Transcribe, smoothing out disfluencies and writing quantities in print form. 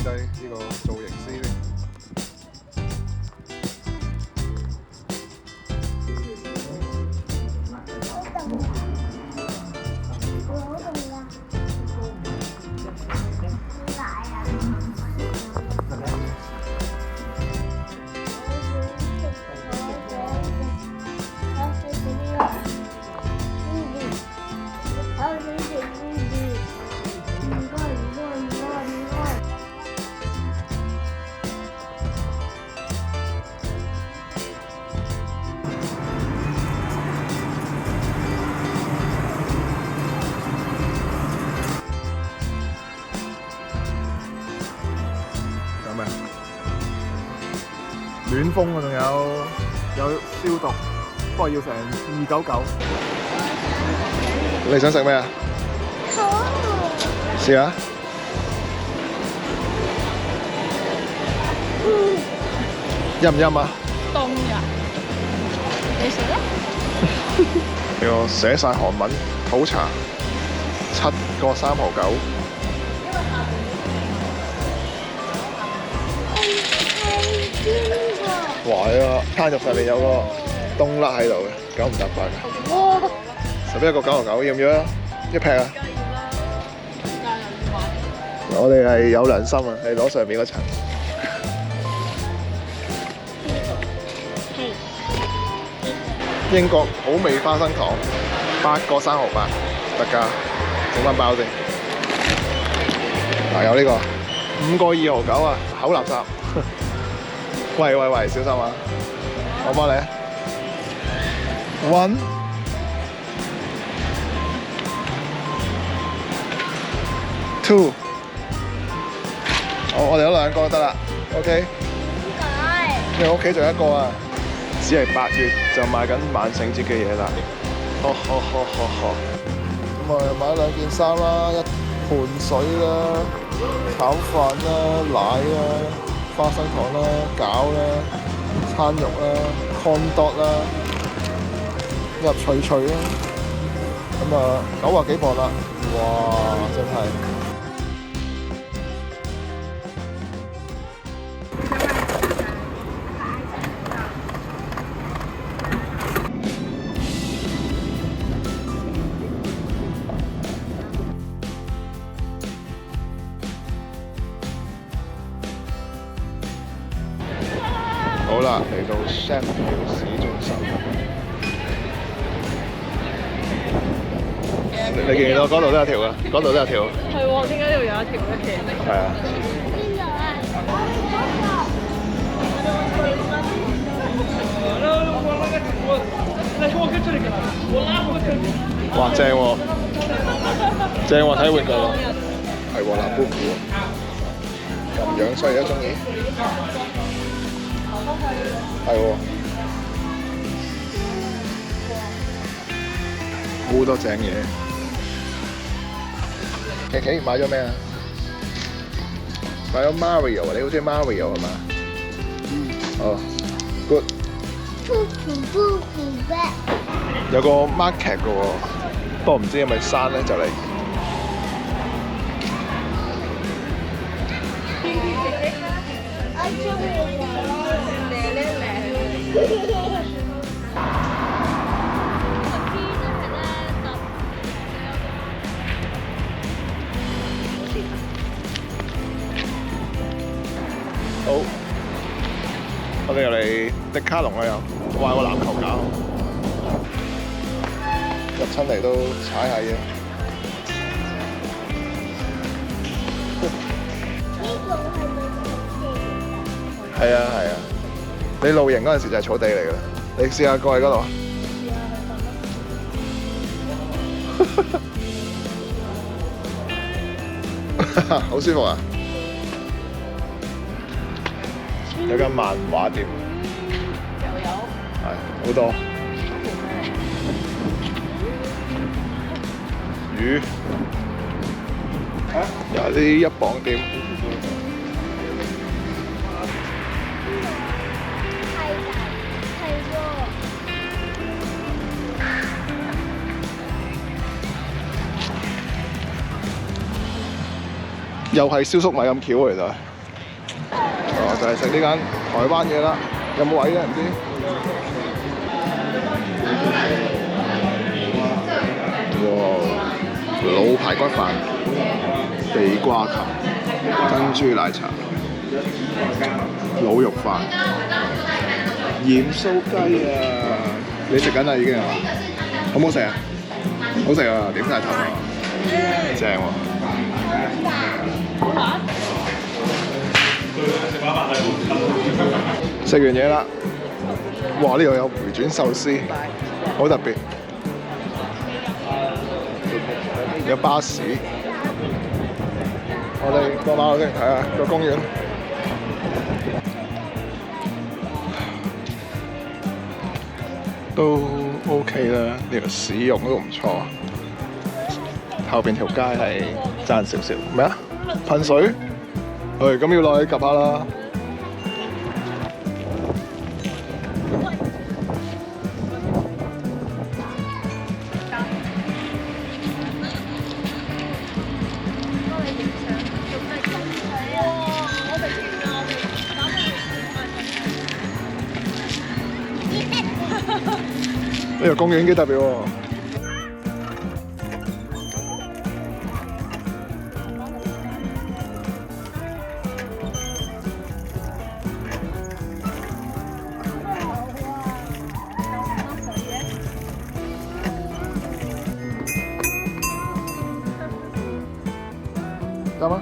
低呢個造型師添。暖風啊，仲有消毒，不過要成299。你想食咩啊？試下。陰唔陰啊？凍㗎，你食咧？俾我寫晒韓文，普茶7個3毫9。哇！呢個餐肉上面有個冬甩喺度嘅，9唔搭8嘅。哇！11個9毫9，要唔要啊？一劈啊！我哋係有良心啊，係攞上面嗰層。英國好味花生糖，8個3毫8特價，整翻包先。嗱，有呢個5個2毫9啊，口垃圾。喂，小心啊！我幫你啊。1 2，好，我哋有2個就得啦。OK。點解？因為屋企仲有1個啊，只係8月就賣緊萬聖節嘅嘢啦。咁啊，買2件衫啦，1盤水啦，炒飯啦，奶啦，花生糖啦，餃啦，餐肉啦，corn dog啦，入脆脆啦。咁啊，90幾磅啦，哇！真係〜好啦，嚟到 Sheffield 市中心。你見唔見到嗰度都有條㗎？嗰度都有條。係喎，點解呢度有一條嘅？係啊。邊度啊？哇，正喎！正喎，睇玩具喎。係喎，藍 book 喎。咁樣衰而家中意。係喎，好多正嘢。琪琪買咗咩啊？買咗 Mario 啊！你好中意 Mario 係嘛？哦 ，good。有個 market 嘅喎，不過唔知係咪閂咧就嚟。好，我哋入嚟迪卡龍啦又，哇個籃球架，入親嚟都踩下嘢。係啊係啊，你露營嗰陣時就係草地嚟㗎啦，你試下過去嗰度。好舒服啊！有間漫畫店，又有，係好多魚，有啲1磅店。又係燒粟米咁巧其實。就係食呢間台灣嘢啦。有冇位咧？唔知。哇！老排骨飯、地瓜球、珍珠奶茶、滷肉飯、鹽酥雞啊！你食緊啦已經係嘛？好唔好食啊？好食啊！點晒頭啊！正喎！食完嘢啦！哇！呢度有回轉壽司，好特別。有巴士，我哋過馬路先睇下個公園。都 OK 啦，呢條市容都唔錯。後邊條街係爭少少。咩啊？噴水？咁要落去 𥄫 下啦。呢個公園幾特別喎！得嗎？